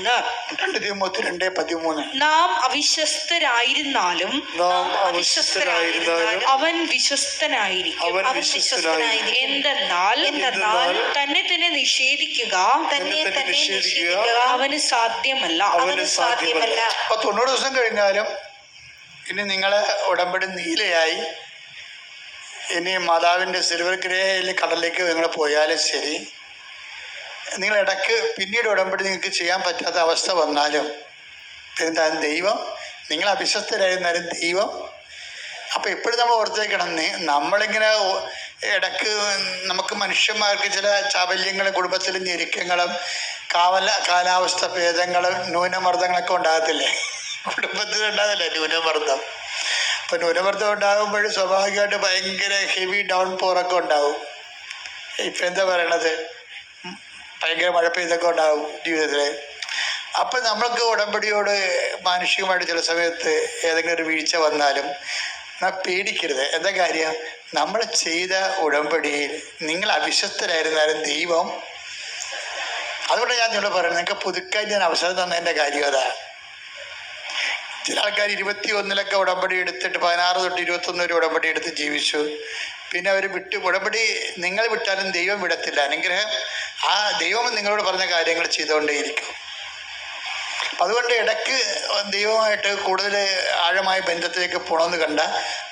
2 നാം അവിശ്വസ്തരായിരുന്നാലും അവൻ വിശ്വസ്തനായിരിക്കും. എന്തെന്നാൽ തന്നെ തന്നെ നിഷേധിക്കുക അവന് സാധ്യമല്ല. അപ്പൊ 90 ദിവസം കഴിഞ്ഞാലും ഇനി നിങ്ങളെ ഉടമ്പടി നീലയായി, ഇനി മാതാവിൻ്റെ സിൽവർ ഗ്രേയിൽ കടലിലേക്ക് നിങ്ങൾ പോയാലും ശരി, നിങ്ങൾ ഇടയ്ക്ക് പിന്നീട് ഉടമ്പടി നിങ്ങൾക്ക് ചെയ്യാൻ പറ്റാത്ത അവസ്ഥ വന്നാലും എന്തായാലും ദൈവം, നിങ്ങൾ അവിശ്വസ്തരായിരുന്നാലും ദൈവം. അപ്പോൾ എപ്പോഴും നമ്മൾ ഓർത്തേക്കണം, നമ്മളിങ്ങനെ ഇടയ്ക്ക് നമുക്ക് മനുഷ്യന്മാർക്ക് ചില ചാബല്യങ്ങളും കുടുംബത്തിലും ഞെരുക്കങ്ങളും കാലാവസ്ഥ ഭേദങ്ങളും ന്യൂനമർദ്ദങ്ങളൊക്കെ ഉണ്ടാകത്തില്ലേ? കുടുംബത്തിൽ ഉണ്ടാകില്ലേ ന്യൂനമർദ്ദം? അപ്പോൾ ന്യൂനമർദ്ദം ഉണ്ടാകുമ്പോൾ സ്വാഭാവികമായിട്ട് ഭയങ്കര ഹെവി ഡൗൺ പോറൊക്കെ ഉണ്ടാവും. ഇപ്പം എന്താ പറയണത്, ഭയങ്കര മഴ പെയ്തൊക്കെ ഉണ്ടാകും ജീവിതത്തിൽ. അപ്പം നമ്മൾക്ക് ഉടമ്പടിയോട് മാനുഷികമായിട്ട് ചില സമയത്ത് ഏതെങ്കിലും ഒരു വീഴ്ച വന്നാലും പേടിക്കരുത്. എന്താ കാര്യം, നമ്മൾ ചെയ്ത ഉടമ്പടിയിൽ നിങ്ങൾ അവിശ്വസ്തരായിരുന്നാലും ദൈവം. അതുകൊണ്ട് ഞാൻ നിങ്ങളോട് പറയുന്നത്, നിങ്ങൾക്ക് പുതുക്കാൻ ഞാൻ അവസരം തന്നതിൻ്റെ കാര്യം അതാ. ചില ആൾക്കാർ 21 ഉടമ്പടി എടുത്തിട്ട് 16 തൊട്ട് 21 വരെ ഉടമ്പടി എടുത്ത് ജീവിച്ചു. പിന്നെ അവർ ഉടമ്പടി നിങ്ങൾ വിട്ടാലും ദൈവം വിടത്തില്ല. അനുഗ്രഹം ആ ദൈവം നിങ്ങളോട് പറഞ്ഞ കാര്യങ്ങൾ ചെയ്തുകൊണ്ടേയിരിക്കും. അപ്പം അതുകൊണ്ട് ഇടയ്ക്ക് ദൈവമായിട്ട് കൂടുതൽ ആഴമായ ബന്ധത്തിലേക്ക് പോകണമെന്ന് കണ്ട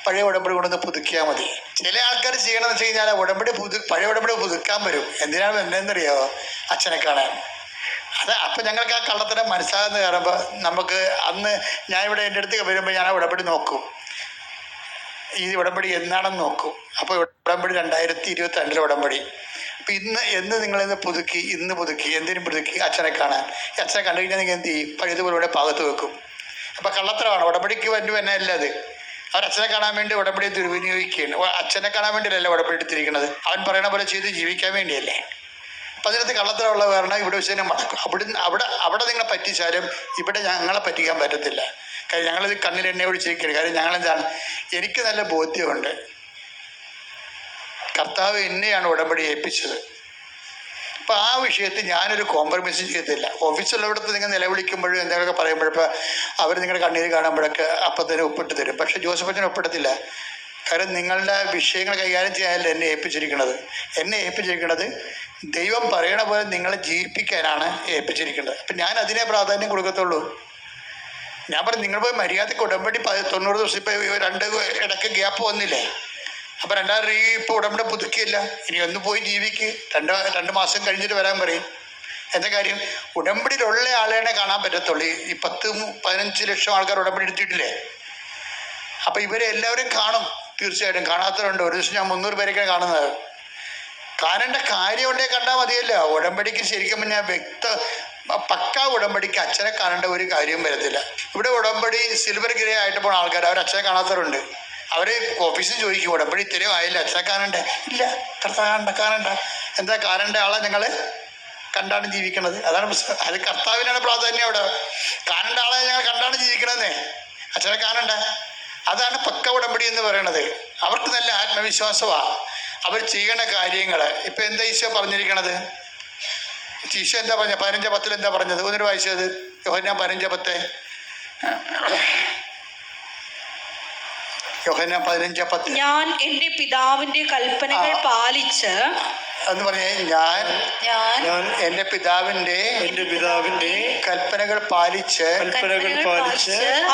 പഴയ ഉടമ്പടി കൊണ്ടൊന്ന് പുതുക്കിയാൽ മതി. ചില ആൾക്കാർ ചെയ്യണമെന്ന് വെച്ച് കഴിഞ്ഞാൽ പഴയ ഉടമ്പടി പുതുക്കാൻ വരും. എന്തിനാണ് വരുന്നതെന്നറിയാമോ? അച്ഛനെ കാണാൻ. അപ്പം ഞങ്ങൾക്ക് ആ കള്ളത്തരം മനസ്സിലാകുന്ന കയറുമ്പോൾ നമുക്ക് അന്ന് ഞാനിവിടെ എൻ്റെ അടുത്ത് വരുമ്പോൾ ഞാൻ ആ ഉടമ്പടി നോക്കും, ഈ ഉടമ്പടി എന്നാണെന്ന് നോക്കും. അപ്പോൾ ഉടമ്പടി 2022 ഉടമ്പടി. അപ്പം എന്ന് നിങ്ങളിന്ന് പുതുക്കി, എന്തിനും പുതുക്കി? അച്ഛനെ കാണാൻ. അച്ഛനെ കണ്ടു കഴിഞ്ഞാൽ നിങ്ങൾ എന്ത് ചെയ്യും? പഴയതുപോലെ ഇവിടെ പാകത്ത് വെക്കും. അപ്പം കള്ളത്തരമാണ്. ഉടമ്പടിക്ക് വേണ്ടി തന്നെ അല്ല അത്. അവർ അച്ഛനെ കാണാൻ വേണ്ടി ഉടമ്പടി ദുർവിനിയോഗിക്കുകയാണ്. അച്ഛനെ കാണാൻ വേണ്ടിയല്ല ഉടമ്പടി എടുത്തിരിക്കുന്നത്, അവൻ പറയണ പോലെ ചെയ്ത് ജീവിക്കാൻ വേണ്ടിയല്ലേ. അപ്പം അതിനകത്ത് കള്ളത്തരമുള്ള കാരണം ഇവിടെ വെച്ച് തന്നെ മടക്കും. അവിടെ നിങ്ങളെ പറ്റിച്ചാലും ഇവിടെ ഞങ്ങളെ പറ്റിക്കാൻ പറ്റത്തില്ല. കാര്യം ഞങ്ങളിത് കണ്ണിൽ എണ്ണ ഒഴിച്ചിരിക്കുകയാണ്. കാര്യം ഞങ്ങളെന്താണ്, എനിക്ക് നല്ല ബോധ്യമുണ്ട്, കർത്താവ് എന്നെയാണ് ഉടമ്പടി ഏൽപ്പിച്ചത്. അപ്പോൾ ആ വിഷയത്തിൽ ഞാനൊരു കോംപ്രമൈസും ചെയ്തില്ല. ഓഫീസുള്ളവിടത്ത് നിങ്ങൾ നിലവിളിക്കുമ്പോഴും എന്തെങ്കിലുമൊക്കെ പറയുമ്പോഴപ്പോൾ അവർ നിങ്ങളുടെ കണ്ണീര് കാണുമ്പോഴൊക്കെ അപ്പം തന്നെ ഒപ്പിട്ട് തരും. പക്ഷേ ജോസഫച്ചൻ ഒപ്പിടത്തില്ല. കാരണം നിങ്ങളുടെ വിഷയങ്ങൾ കൈകാര്യം ചെയ്യാനല്ല എന്നെ ഏൽപ്പിച്ചിരിക്കുന്നത് ദൈവം പറയണ പോലെ നിങ്ങളെ ജീവിപ്പിക്കാനാണ് ഏൽപ്പിച്ചിരിക്കുന്നത്. അപ്പം ഞാൻ അതിനെ പ്രാധാന്യം കൊടുക്കത്തുള്ളൂ. ഞാൻ പറഞ്ഞു, നിങ്ങൾ പോയി മര്യാദയ്ക്ക് ഉടമ്പടി 90 ദിവസം, ഇപ്പോൾ 2 ഇടയ്ക്ക് ഗ്യാപ്പ് വന്നില്ലേ? അപ്പം 2000 ഇപ്പോൾ ഉടമ്പടി പുതുക്കിയില്ല. ഇനി ഒന്ന് പോയി ജീവിക്ക്, 2 മാസം കഴിഞ്ഞിട്ട് വരാൻ പറയും. എന്താ കാര്യം, ഉടമ്പടിയിലുള്ള ആളെയാണ് കാണാൻ പറ്റത്തുള്ളൂ. ഈ 10-15 ലക്ഷം ആൾക്കാർ ഉടമ്പടി എടുത്തിട്ടില്ലേ? അപ്പം ഇവരെ എല്ലാവരും കാണും, തീർച്ചയായിട്ടും. കാണാത്തവരുണ്ട്. ഒരു ദിവസം ഞാൻ 300 പേരൊക്കെയാണ് കാണുന്നത്. കാണേണ്ട കാര്യമുണ്ടേ കണ്ടാൽ മതിയല്ല. ഉടമ്പടിക്ക് ശരിക്കും ഞാൻ പക്കാ ഉടമ്പടിക്ക് അച്ഛനെ കാണേണ്ട ഒരു കാര്യവും വരത്തില്ല. ഇവിടെ ഉടമ്പടി സിൽവർ ഗ്രേ ആയിട്ട് പോണ ആൾക്കാർ, അവർ അച്ഛനെ കാണാത്തവരുണ്ട്. അവർ ഓഫീസിൽ ചോദിക്കും, ഉടമ്പടി ഇത്രയും ആയില്ല, അച്ഛനെ കാണണ്ടേ? ഇല്ല, കാണണ്ട. എന്താ കാണേണ്ട ആളെ ഞങ്ങൾ കണ്ടാണ് ജീവിക്കണത്. അതാണ് പ്രശ്നം. അത് കർത്താവിനാണ് പ്രാധാന്യം. അവിടെ കാണേണ്ട ആളെ ഞങ്ങൾ കണ്ടാണ് ജീവിക്കണമെന്നേ, അച്ഛനെ കാണണ്ട. അതാണ് പക്ക ഉടമ്പടി എന്ന് പറയണത്. അവർക്ക് നല്ല ആത്മവിശ്വാസമാണ് അവർ ചെയ്യണ കാര്യങ്ങൾ. ഇപ്പം എന്താ ഈശോ പറഞ്ഞിരിക്കണത്? ഈശോ എന്താ പറഞ്ഞ? 15:10 എന്താ പറഞ്ഞത്? ഒന്നിട്ട് വായിച്ചത്. യോഹന്നാൻ 15:10. യോഹന്നാൻ 15:10. ഞാൻ എൻ്റെ പിതാവിൻ്റെ കൽപ്പനകൾ പാലിച്ച് എന്ന് പറഞ്ഞേ, ഞാൻ എൻ്റെ പിതാവിൻ്റെ കൽപ്പനകൾ പാലിച്ച്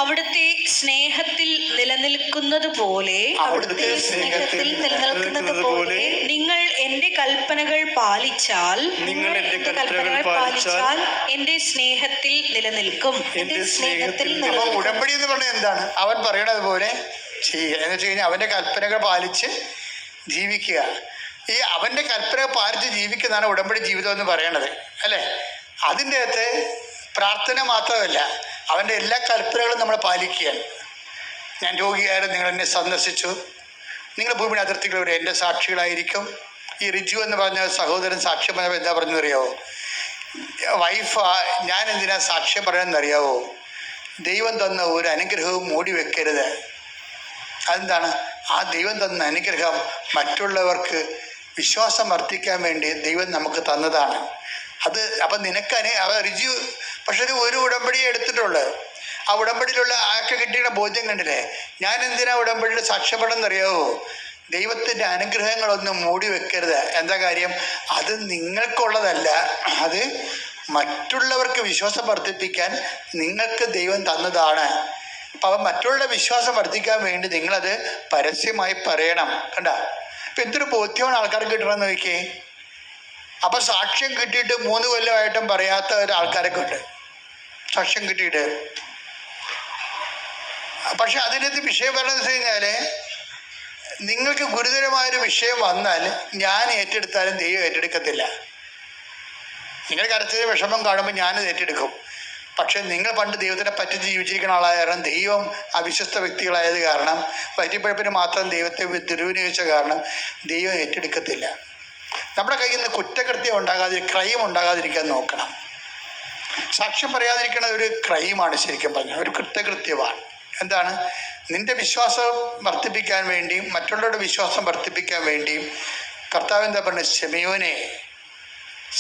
അവിടുത്തെ സ്നേഹത്തിൽ നിലനിൽക്കുന്നത് പോലെ നിങ്ങൾ എൻ്റെ കൽപ്പനകൾ പാലിച്ചാൽ എൻ്റെ സ്നേഹത്തിൽ നിലനിൽക്കും. ഉടമ്പടി എന്ന് പറഞ്ഞാൽ എന്താണ്? അവൻ പറയണത് പോലെ ചെയ്യുക എന്ന് വെച്ച് കഴിഞ്ഞാൽ അവൻ്റെ കൽപ്പനകൾ പാലിച്ച് ജീവിക്കുക. ഈ അവൻ്റെ കൽപ്പനകൾ പാലിച്ച് ജീവിക്കുന്നതാണ് ഉടമ്പടി ജീവിതം എന്ന് പറയണത്, അല്ലേ? അതിൻ്റെ അകത്ത് പ്രാർത്ഥന മാത്രമല്ല, അവൻ്റെ എല്ലാ കൽപ്പനകളും നമ്മൾ പാലിക്കുകയാണ്. ഞാൻ രോഗിയായാലും നിങ്ങൾ എന്നെ സന്ദർശിച്ചു, നിങ്ങൾ ഭൂമിയുടെ അതിർത്തികൾ വരെ എൻ്റെ സാക്ഷികളായിരിക്കും. ഈ റിജു എന്ന് പറഞ്ഞ സഹോദരൻ സാക്ഷ്യം പറഞ്ഞപ്പോൾ എന്താ പറഞ്ഞെന്നറിയാവോ? വൈഫ്, ഞാൻ എന്തിനാ സാക്ഷ്യം പറയാമെന്നറിയാവോ? ദൈവം തന്ന ഒരു അനുഗ്രഹവും മൂടി വെക്കരുത്. അതെന്താണ്? ആ ദൈവം തന്ന അനുഗ്രഹം മറ്റുള്ളവർക്ക് വിശ്വാസം വർദ്ധിക്കാൻ വേണ്ടി ദൈവം നമുക്ക് തന്നതാണ്. അത് അപ്പം റിജു പക്ഷെ ഒരു ഉടമ്പടിയെ എടുത്തിട്ടുള്ളൂ. ആ ഉടമ്പടിയിലുള്ള ആൾക്ക് കിട്ടിയ ബോധ്യം കണ്ടില്ലേ? ഞാൻ എന്തിനാ ഉടമ്പടിയിൽ സാക്ഷ്യപ്പെടുന്നറിയാവോ? ദൈവത്തിൻ്റെ അനുഗ്രഹങ്ങളൊന്നും മൂടി വെക്കരുത്. എന്താ കാര്യം? അത് നിങ്ങൾക്കുള്ളതല്ല, അത് മറ്റുള്ളവർക്ക് വിശ്വാസം വർദ്ധിപ്പിക്കാൻ നിങ്ങൾക്ക് ദൈവം തന്നതാണ്. അപ്പം മറ്റുള്ള വിശ്വാസം വർദ്ധിക്കാൻ വേണ്ടി നിങ്ങളത് പരസ്യമായി പറയണം. കണ്ട, ഇപ്പം എന്തൊരു ബോധ്യമാണ് ആൾക്കാർക്ക് കിട്ടണമെന്ന് നോക്കിയേ. അപ്പം സാക്ഷ്യം കിട്ടിയിട്ട് 3 കൊല്ലമായിട്ടും പറയാത്ത ഒരാൾക്കാരൊക്കെ ഉണ്ട്, സാക്ഷ്യം കിട്ടിയിട്ട്. പക്ഷെ അതിനകത്ത് വിഷയം പറഞ്ഞതെന്ന് വെച്ച് കഴിഞ്ഞാൽ, നിങ്ങൾക്ക് ഗുരുതരമായൊരു വിഷയം വന്നാൽ ഞാൻ ഏറ്റെടുത്താലും ദൈവം ഏറ്റെടുക്കത്തില്ല. നിങ്ങൾ കരച്ചൊരു വിഷമം കാണുമ്പോൾ ഞാനത് ഏറ്റെടുക്കും. പക്ഷെ നിങ്ങൾ പണ്ട് ദൈവത്തിനെ പറ്റി ജീവിച്ചിരിക്കുന്ന ആളായ കാരണം, ദൈവം അവിശ്വസ്ത വ്യക്തികളായത് കാരണം, വയറ്റിപ്പഴപ്പിന് മാത്രം ദൈവത്തെ ദുരുപയോഗിച്ച കാരണം ദൈവം ഏറ്റെടുക്കത്തില്ല. നമ്മുടെ കയ്യിൽ നിന്ന് കുറ്റകൃത്യം ക്രൈം ഉണ്ടാകാതിരിക്കാൻ നോക്കണം. സാക്ഷ്യം പറയാതിരിക്കുന്ന ഒരു ക്രൈമാണ്, ശരിക്കും പറഞ്ഞാൽ ഒരു കുറ്റകൃത്യമാണ്. എന്താണ്? നിന്റെ വിശ്വാസം വർദ്ധിപ്പിക്കാൻ വേണ്ടിയും മറ്റുള്ളവരുടെ വിശ്വാസം വർദ്ധിപ്പിക്കാൻ വേണ്ടിയും കർത്താവ് എന്താ പറഞ്ഞത്? ശിമയോനെ,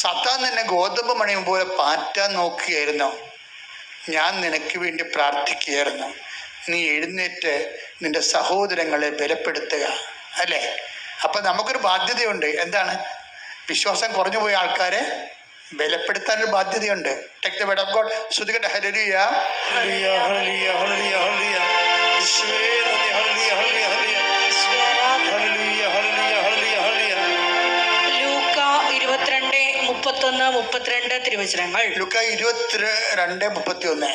സാത്താൻ നിന്നെ ഗോതമ്പ് മണിയും പോലെ പാറ്റാൻ നോക്കുകയായിരുന്നു, ഞാൻ നിനക്ക് വേണ്ടി പ്രാർത്ഥിക്കുകയായിരുന്നു. നീ എഴുന്നേറ്റ് നിന്റെ സഹോദരങ്ങളെ ബലപ്പെടുത്തുക. അല്ലേ? അപ്പം നമുക്കൊരു ബാധ്യതയുണ്ട്. എന്താണ്? വിശ്വാസം കുറഞ്ഞു പോയ ആൾക്കാരെ ബലപ്പെടുത്താനൊരു ബാധ്യതയുണ്ട്. Take the word of God. ശ്രുതികട്ടെ. ഹല്ലേലൂയ, ഹല്ലേലൂയ, ഹല്ലേലൂയ, ഹല്ലേലൂയ, ഹല്ലേലൂയ. യേശുവേ നന്ദി. ഹല്ലേലൂയ, ഹല്ലേലൂയ, ഹല്ലേലൂയ. ഹല്ലേലൂയ, ഹല്ലേലൂയ, ഹല്ലേലൂയ, ഹല്ലേലൂയ. ലൂക്ക 22:31-32 തിരുവചനങ്ങൾ. ലൂക്ക 22:31.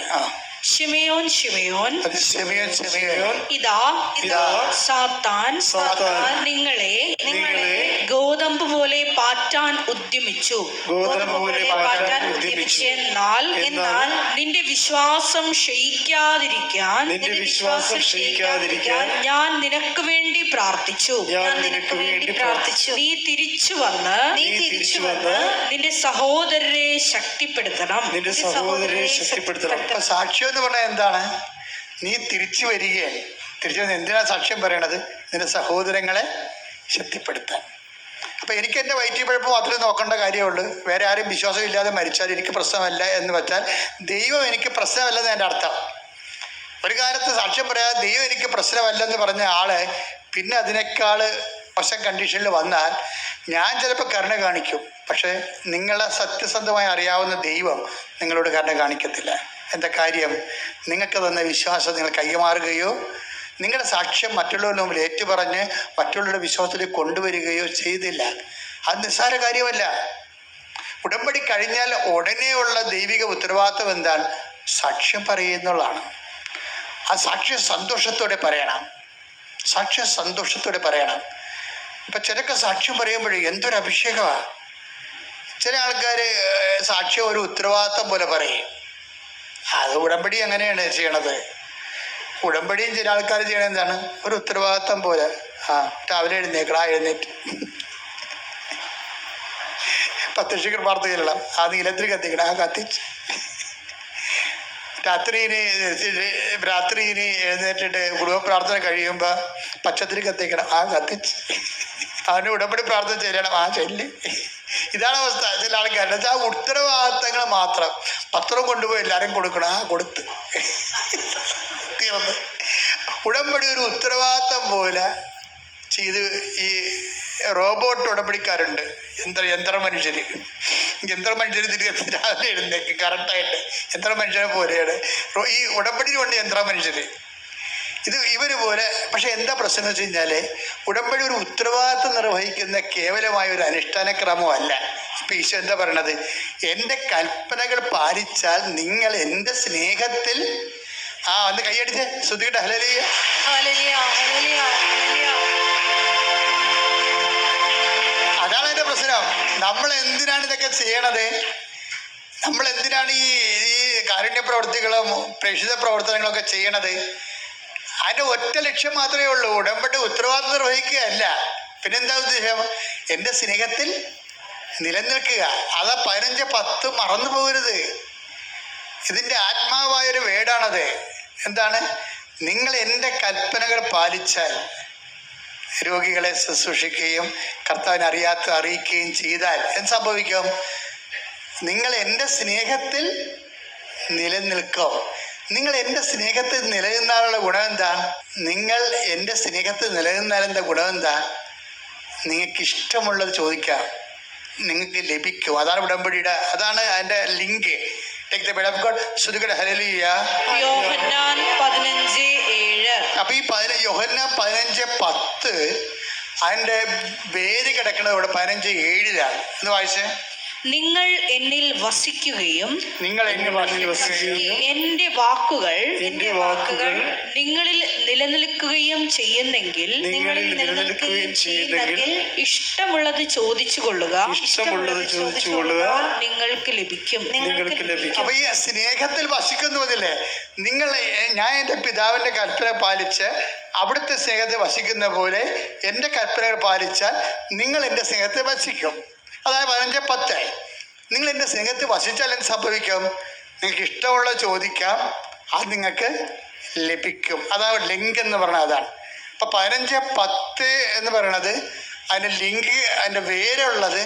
ശിമയോൻ, ശിമയോൻ, അത് ശിമയോൻ, ഇതാ സാത്താൻ നിങ്ങളെ ഗോതമ്പ് പോലെ പാറ്റാൻ ഉദ്യമിച്ചു. എന്നാൽ നിന്റെ വിശ്വാസം ക്ഷയിക്കാതിരിക്കാൻ ഞാൻ നിനക്ക് വേണ്ടി പ്രാർത്ഥിച്ചു. നീ തിരിച്ചു വന്ന് നിന്റെ സഹോദരരെ ശക്തിപ്പെടുത്തണം. സാക്ഷ്യം എന്ന് പറഞ്ഞാൽ എന്താണ്? നീ തിരിച്ചു വരികയാണ്. തിരിച്ചു വന്ന് എന്തിനാ സാക്ഷ്യം പറയണത്? നിന്റെ സഹോദരങ്ങളെ ശക്തിപ്പെടുത്താൻ. അപ്പം എനിക്ക് എൻ്റെ വയറ്റിപ്പഴപ്പ് മാത്രമേ നോക്കേണ്ട കാര്യമുള്ളൂ. വേറെ ആരും വിശ്വാസം ഇല്ലാതെ മരിച്ചാൽ എനിക്ക് പ്രശ്നമല്ല എന്ന് വെച്ചാൽ ദൈവം എനിക്ക് പ്രശ്നമല്ലെന്ന് എൻ്റെ അർത്ഥം. ഒരു കാലത്ത് സാക്ഷ്യം പറയാതെ ദൈവം എനിക്ക് പ്രശ്നമല്ലെന്ന് പറഞ്ഞ ആള് പിന്നെ അതിനേക്കാൾ മോശം കണ്ടീഷനിൽ വന്നാൽ ഞാൻ ചിലപ്പോൾ കരുണ കാണിക്കും. പക്ഷേ നിങ്ങളെ സത്യസന്ധമായി അറിയാവുന്ന ദൈവം നിങ്ങളോട് കരുണ കാണിക്കത്തില്ല. എന്താ കാര്യം? നിങ്ങൾക്ക് തന്ന വിശ്വാസം നിങ്ങൾ കൈമാറുകയോ നിങ്ങളുടെ സാക്ഷ്യം മറ്റുള്ളവരുടെ മുമ്പിൽ ഏറ്റുപറഞ്ഞ് മറ്റുള്ളവരുടെ വിശ്വാസത്തിലേക്ക് കൊണ്ടുവരികയോ ചെയ്തില്ല. അത് നിസ്സാര കാര്യമല്ല. ഉടമ്പടി കഴിഞ്ഞാൽ ഉടനെയുള്ള ദൈവിക ഉത്തരവാദിത്വം എന്താണ്? സാക്ഷ്യം പറയുന്നുള്ളതാണ്. ആ സാക്ഷ്യം സന്തോഷത്തോടെ പറയണം. സാക്ഷ്യം സന്തോഷത്തോടെ പറയണം. ഇപ്പം ചിലക്ക് സാക്ഷ്യം പറയുമ്പോഴേ എന്തൊരു അഭിഷേകമാണ്. ചില ആൾക്കാർ സാക്ഷ്യം ഒരു ഉത്തരവാദിത്വം പോലെ പറയും. അത് ഉടമ്പടി അങ്ങനെയാണ് ചെയ്യണത്. ഉടമ്പടിയും ചില ആൾക്കാർ ചെയ്യണത് എന്താണ്? ഒരു ഉത്തരവാദിത്വം പോലെ. രാവിലെ എഴുന്നേറ്റ് 10 ശിഖർ പ്രാർത്ഥന ചെല്ലണം. ആ നീലത്തിൽ കത്തിക്കണം. ആ കത്തിച്ച് രാത്രി എഴുന്നേറ്റിട്ട് കുടുംബ പ്രാർത്ഥന കഴിയുമ്പോൾ പച്ചത്തിരി കത്തിക്കണം. ആ കത്തിച്ച് അവന് ഉടമ്പടി പ്രാർത്ഥന ചെല്ലണം. ആ ചെല്ല്. ഇതാണ് അവസ്ഥ ചില ആൾക്കാരുടെ. ആ ഉത്തരവാദിത്തങ്ങൾ മാത്രം. പത്രം കൊണ്ടുപോയി എല്ലാവരും കൊടുക്കണം. ആ കൊടുത്ത് തീർന്ന്. ഉടമ്പടി ഒരു ഉത്തരവാദിത്തം പോലെ ചെയ്ത് ഈ റോബോട്ട് ഉടമ്പടിക്കാരുണ്ട്. യന്ത്ര മനുഷ്യർ രാവിലെ എഴുന്നേക്ക് കറക്റ്റായിട്ട് യന്ത്ര മനുഷ്യനെ പോലെയാണ് ഈ ഉടമ്പടി കൊണ്ട് യന്ത്ര മനുഷ്യർ. ഇവർ പോലെ. പക്ഷെ എന്താ പ്രശ്നം എന്ന് വെച്ച് കഴിഞ്ഞാൽ ഉടമ്പടി ഒരു ഉത്തരവാദിത്വം നിർവഹിക്കുന്ന കേവലമായ ഒരു അനുഷ്ഠാന ക്രമമല്ല. ഇപ്പം ഈശോ എന്താ പറയണത്? എൻ്റെ കൽപ്പനകൾ പാലിച്ചാൽ നിങ്ങൾ എൻ്റെ സ്നേഹത്തിൽ ഒന്ന് കൈയടിച്ച് ശ്രുതികട്ടെ. ഹല്ലേലൂയ, ഹല്ലേലൂയ, ഹല്ലേലൂയ, ഹല്ലേലൂയ. അതാണ് എൻ്റെ പ്രശ്നം. നമ്മൾ എന്തിനാണ് ഇതൊക്കെ ചെയ്യണത്? നമ്മൾ എന്തിനാണ് ഈ കാരുണ്യ പ്രവർത്തികളും പ്രേക്ഷിത പ്രവർത്തനങ്ങളൊക്കെ ചെയ്യണത്? അതിൻ്റെ ഒറ്റ ലക്ഷ്യം മാത്രമേ ഉള്ളൂ. ഉടമ്പടി ഉത്തരവാദിത്വം നിർവഹിക്കുകയല്ല. പിന്നെന്താ ഉദ്ദേശം? എൻ്റെ സ്നേഹത്തിൽ നിലനിൽക്കുക. അതാ 15:10 മറന്നു പോകരുത്. ഇതിൻ്റെ ആത്മാവായൊരു വേടാണത്. എന്താണ്? നിങ്ങൾ എൻ്റെ കൽപ്പനകൾ പാലിച്ചാൽ, രോഗികളെ ശുശ്രൂഷിക്കുകയും കർത്താവിനെ അറിയിക്കുകയും ചെയ്താൽ എന്ത് സംഭവിക്കും? നിങ്ങൾ എൻ്റെ സ്നേഹത്തിൽ നിലനിൽക്കും. നിങ്ങൾ എൻ്റെ സ്നേഹത്തിൽ നിലനിന്നാലുള്ള ഗുണം എന്താ? നിങ്ങൾ എൻ്റെ സ്നേഹത്തിൽ നിലനിന്നാലെന്താ ഗുണം എന്താ? നിങ്ങൾക്ക് ഇഷ്ടമുള്ളത് ചോദിക്കാം, നിങ്ങൾക്ക് ലഭിക്കും. അതാണ് ഉടമ്പടിയുടെ, അതാണ് അതിൻ്റെ link. Take the bed of God. ശ്രുതികട ഹല്ലേലൂയ. യോഹന്നാൻ 15:7. അപ്പൊ ഈ യോഹന്നാൻ 15:10 അതിൻ്റെ വേര് കിടക്കുന്നത് ഇവിടെ 15:7 എന്ന് വായിച്ചേ. നിങ്ങൾ എന്നിൽ വസിക്കുകയും നിങ്ങൾ എന്നെ വസിക്കുകയും എന്റെ വാക്കുകൾ നിങ്ങളിൽ നിലനിൽക്കുകയും ചെയ്യുന്നെങ്കിൽ ഇഷ്ടമുള്ളത് ചോദിച്ചു കൊള്ളുക, നിങ്ങൾക്ക് ലഭിക്കും. അപ്പൊ ഈ സ്നേഹത്തിൽ വസിക്കുന്നു അതില്ലേ, നിങ്ങൾ ഞാൻ എൻ്റെ പിതാവിൻ്റെ കൽപ്പന പാലിച്ച് അവിടുത്തെ സ്നേഹത്തെ വസിക്കുന്ന പോലെ എൻ്റെ കൽപ്പനകൾ പാലിച്ചാൽ നിങ്ങൾ എൻ്റെ സ്നേഹത്തെ വസിക്കും. അതായത് 15:10. നിങ്ങൾ എൻ്റെ സ്നേഹത്തിൽ വസിച്ചാൽ എന്ത് സംഭവിക്കും? നിങ്ങൾക്ക് ഇഷ്ടമുള്ള ചോദിക്കാം, അത് നിങ്ങൾക്ക് ലഭിക്കും. അതാണ് ലിങ്ക് എന്ന് പറഞ്ഞാൽ അതാണ്. അപ്പം 15:10 എന്ന് പറയണത് അതിൻ്റെ ലിങ്ക്, അതിൻ്റെ വേരുള്ളത്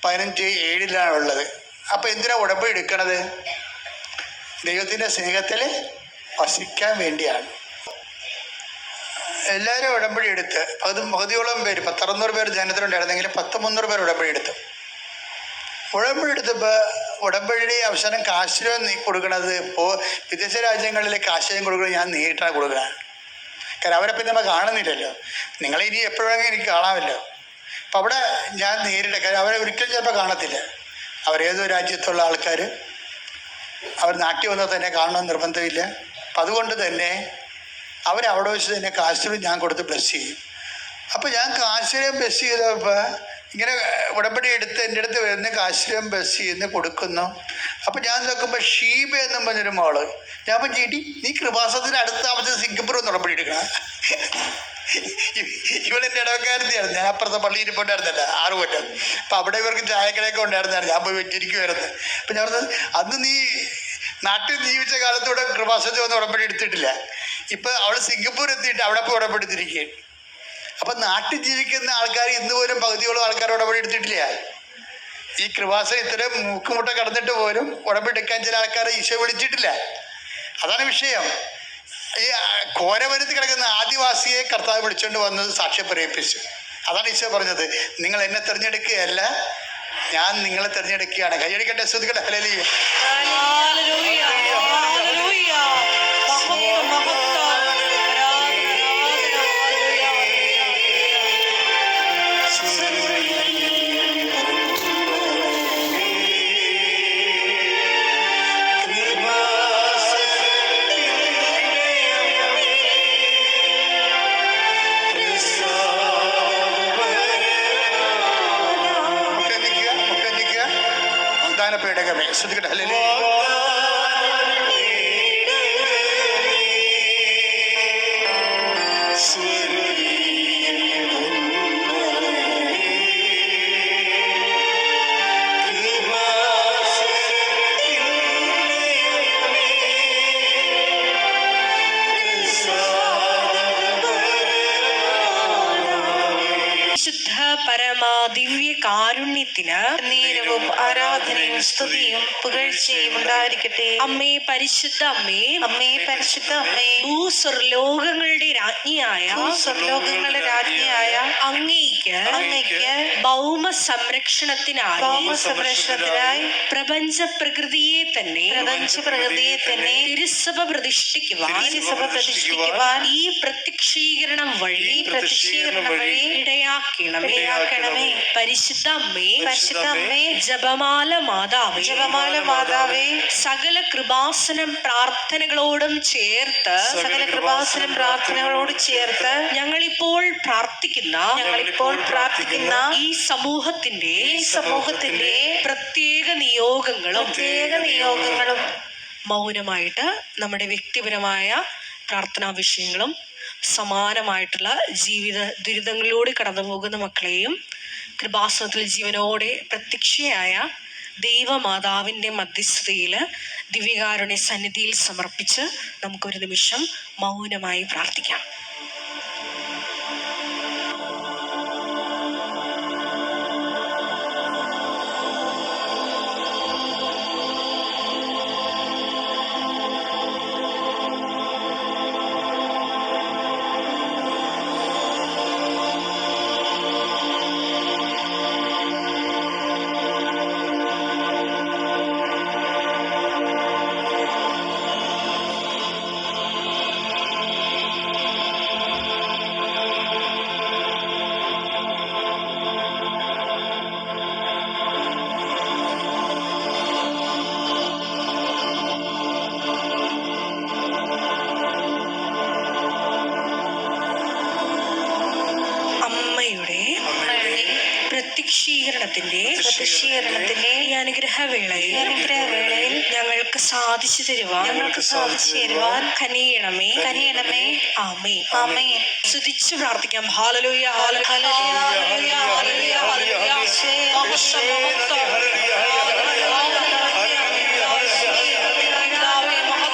15:7 ഉള്ളത്. അപ്പം എന്തിനാണ് ഉടമ്പടി എടുക്കണത്? ദൈവത്തിൻ്റെ സ്നേഹത്തിൽ വസിക്കാൻ വേണ്ടിയാണ്. എല്ലാവരും ഉടമ്പടി എടുത്ത് പകുതിയോളം പേര് 1,600 പേര് ജനത്തിലുണ്ടായിരുന്നെങ്കിൽ 1,300 പേർ ഉടമ്പടി എടുത്തു. ഉടമ്പടി എടുത്തപ്പോൾ ഉടമ്പടി അവസാനം കാശ്രയം കൊടുക്കണത് ഇപ്പോൾ വിദേശ രാജ്യങ്ങളിലെ കാശ്രയം കൊടുക്കുന്നത് ഞാൻ നേരിട്ടാണ് കൊടുക്കുന്നത്. കാരണം അവരെ പിന്നെ നമ്മൾ കാണുന്നില്ലല്ലോ. നിങ്ങളിനി എപ്പോഴെങ്കിലും എനിക്ക് കാണാമല്ലോ. അപ്പം അവിടെ ഞാൻ നേരിട്ട്, കാര്യം അവരെ ഒരിക്കലും ചിലപ്പോൾ കാണത്തില്ല. അവരേതോ രാജ്യത്തുള്ള ആൾക്കാർ അവർ നാട്ടിൽ വന്നാൽ തന്നെ കാണണമെന്ന് നിർബന്ധമില്ല. അപ്പം അതുകൊണ്ട് തന്നെ അവരവിടെ വെച്ച് തന്നെ കാശ്മീർ ഞാൻ കൊടുത്ത് ബ്ലസ് ചെയ്യും. അപ്പോൾ ഞാൻ കാശ്മീരം ബ്ലസ് ചെയ്തപ്പോൾ ഇങ്ങനെ ഉടമ്പടി എടുത്ത് എൻ്റെ അടുത്ത് വരുന്ന കാശ്മീരം ബ്ലസ് ചെയ്യുന്ന കൊടുക്കുന്നു. അപ്പോൾ ഞാൻ നോക്കുമ്പോൾ ഷീബ എന്നും പറഞ്ഞൊരു മോള്, ഞാൻ അപ്പം ചേട്ടി നീ കൃപാസനത്തിന് അടുത്ത താമസിച്ച് സിംഗപ്പൂർ ഒന്ന് ഉടമ്പടി എടുക്കണം. ഇവളെൻ്റെ ഇടവക്കാരത്തിയായിരുന്നു. ഞാൻ അപ്പുറത്തെ പള്ളി ഇരിപ്പുണ്ടായിരുന്നല്ല 6 കൊല്ലം. അപ്പം അവിടെ ഇവർക്ക് ചായക്കടയൊക്കെ ഉണ്ടായിരുന്നായിരുന്നു. ഞാൻ പോയി വെച്ചിരിക്കുമായിരുന്നു. അപ്പം ഞാൻ പറഞ്ഞത് അന്ന് നീ നാട്ടിൽ ജീവിച്ച കാലത്തൂടെ കൃപാസനത്തിൽ വന്ന് ഉടമ്പടി എടുത്തിട്ടില്ല. ഇപ്പം അവൾ സിംഗപ്പൂർ എത്തിയിട്ട് അവിടെ പോയി ഉടമ്പടി എടുത്തിരിക്കുകയാണ്. അപ്പം നാട്ടിൽ ജീവിക്കുന്ന ആൾക്കാർ ഇന്ന് പോലും പകുതിയോളം ആൾക്കാർ ഉടമ്പടി എടുത്തിട്ടില്ല. ഈ കൃപാസനം ഇത്രയും മൂക്കുമുട്ട കടന്നിട്ട് പോലും ഉടമ്പടി എടുക്കാൻ ചില ആൾക്കാരെ ഈശോ വിളിച്ചിട്ടില്ല. അതാണ് വിഷയം. ഈ കോരവരുത്തി കിടക്കുന്ന ആദിവാസിയെ കർത്താവ് വിളിച്ചുകൊണ്ട് വന്നത് സാക്ഷ്യം പറയിപ്പിച്ചു. അതാണ് ഈശോ പറഞ്ഞത്, നിങ്ങൾ എന്നെ തിരഞ്ഞെടുക്കുകയല്ല, ഞാൻ നിങ്ങളെ തിരഞ്ഞെടുക്കുകയാണ്. കൈയടിക്കട്ടെ, ശ്രുതിക്കട്ടെ. ഹല്ലേലൂയ. പേടകമേ ശ്രുതിക്കട്ടെ. ഹല്ലേലൂയ. ദിവ്യ കാരുണ്യത്തിന് നേരവും ആരാധനയും സ്തുതിയും പുകഴ്ചയും ഉണ്ടായിരിക്കട്ടെ. അമ്മേ പരിശുദ്ധ അമ്മേ, അമ്മേ പരിശുദ്ധ അമ്മേ, ഭൂസ്വർലോകങ്ങളുടെ രാജ്ഞിയായ അങ്ങേയ്ക്ക് ഭൗമ സംരക്ഷണത്തിനായി പ്രപഞ്ച പ്രകൃതിയെ തന്നെ തിരുസഭ പ്രതിഷ്ഠിക്കുവാൻ ഈ പ്രത്യക്ഷീകരണം വഴി ഇടയാക്കണമേ. പരിശുദ്ധ അമ്മേ, ജപമാല മാതാവേ, സകല കൃപാസനം പ്രാർത്ഥനകളോടും ചേർത്ത് ഞങ്ങളിപ്പോൾ പ്രാർത്ഥിക്കുന്ന ഈ സമൂഹത്തിന്റെ പ്രത്യേക നിയോഗങ്ങളും മൗനമായിട്ട് നമ്മുടെ വ്യക്തിപരമായ പ്രാർത്ഥനാ വിഷയങ്ങളും സമാനമായിട്ടുള്ള ജീവിത ദുരിതങ്ങളിലൂടെ കടന്നു പോകുന്ന മക്കളെയും കൃപാസനത്തിൽ ജീവനോടെ പ്രത്യക്ഷയായ ദൈവമാതാവിൻ്റെ മധ്യസ്ഥതയിൽ ദിവ്യകാരുണ്യ സന്നിധിയിൽ സമർപ്പിച്ച് നമുക്കൊരു നിമിഷം മൗനമായി പ്രാർത്ഥിക്കാം. വശീകരണത്തിന്റെ ഈ അനുഗ്രഹവേളയിൽ ഞങ്ങൾക്ക് സാധിച്ചു തരുവാൻ കനിയണമേ. ആമേൻ. സ്തുതിച്ചു പ്രാർത്ഥിക്കാം. ഹല്ലേലൂയ, ഹല്ലേലൂയ, ഹല്ലേലൂയ, ഹല്ലേലൂയ, ഹല്ലേലൂയ. മഹത്വം, മഹത്വം. പിതാവേ, മഹത്വം.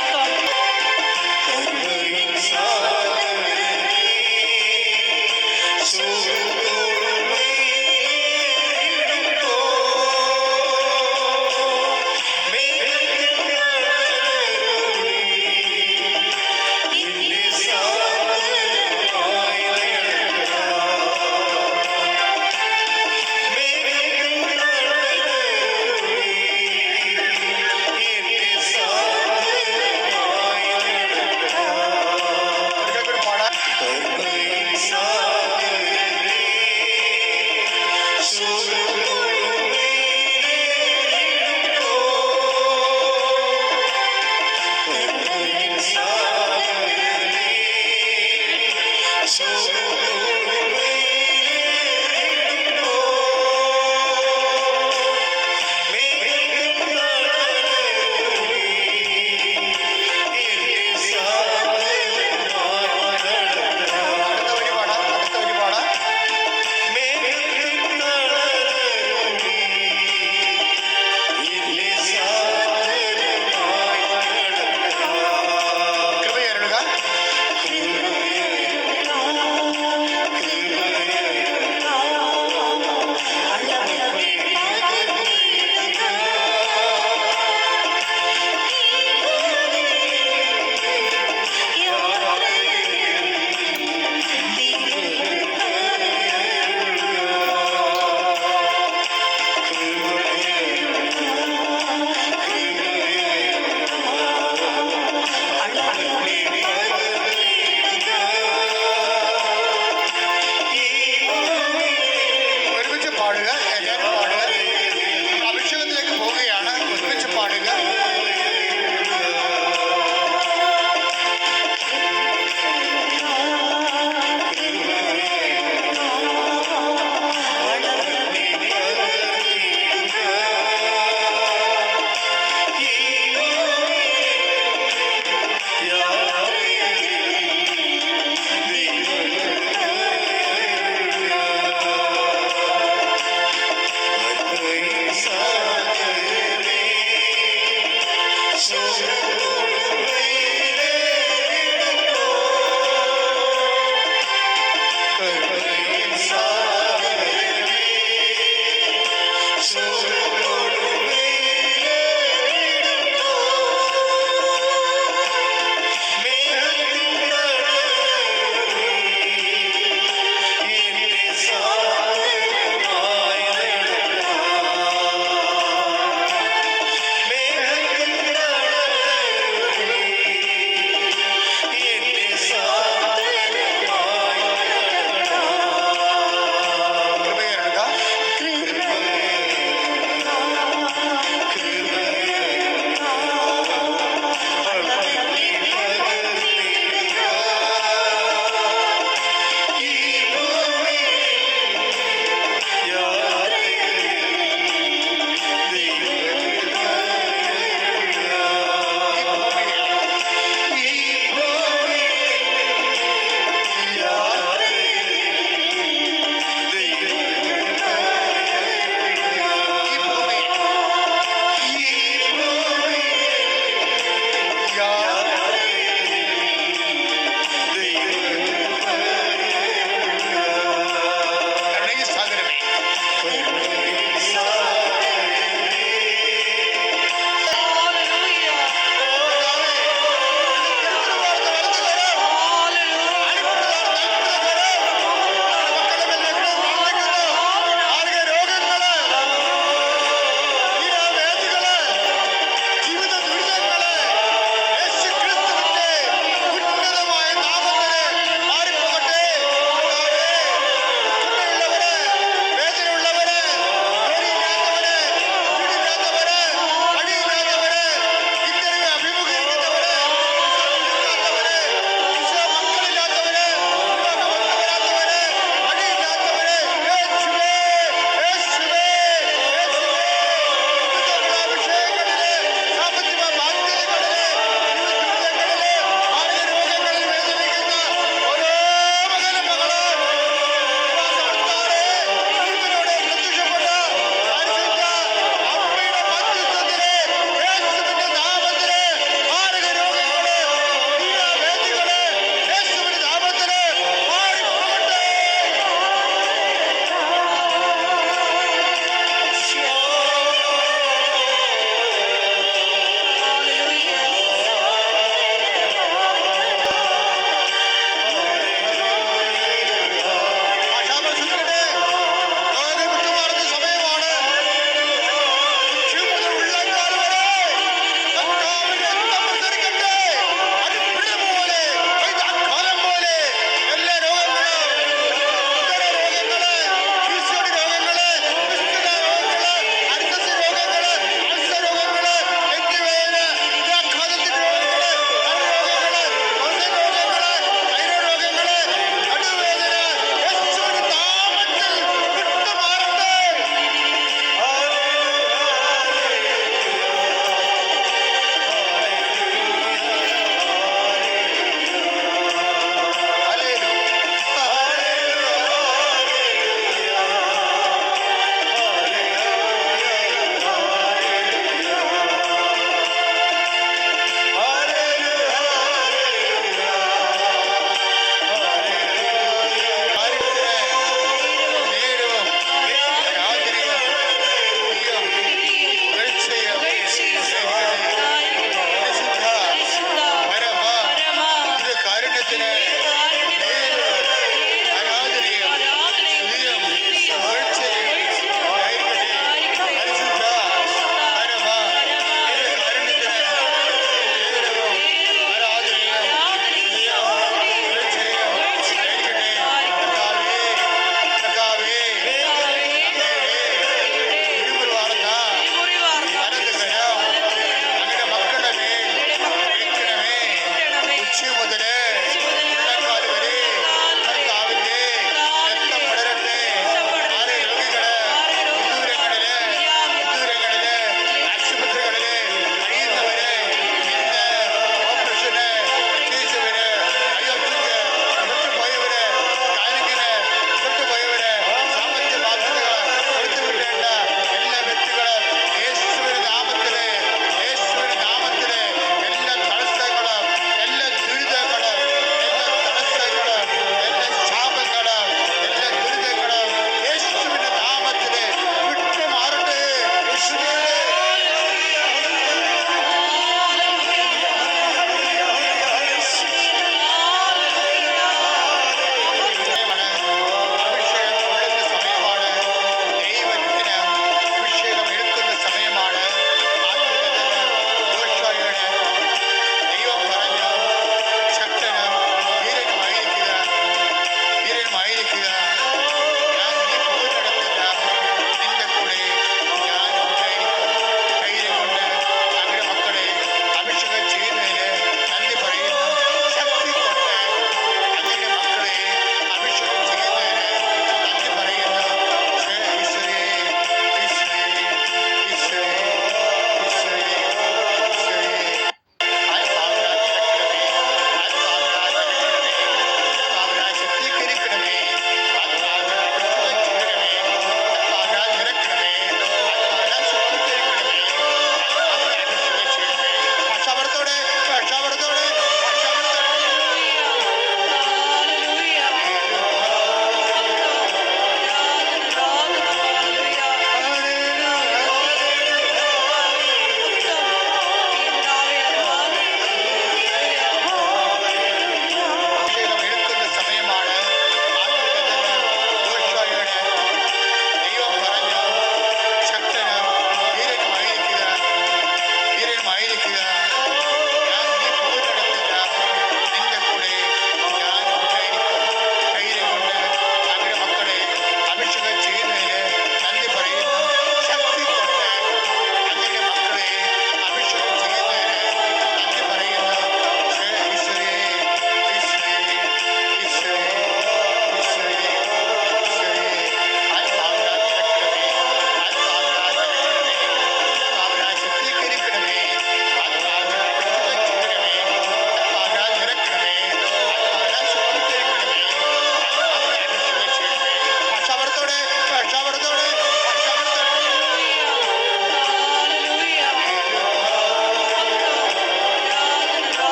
So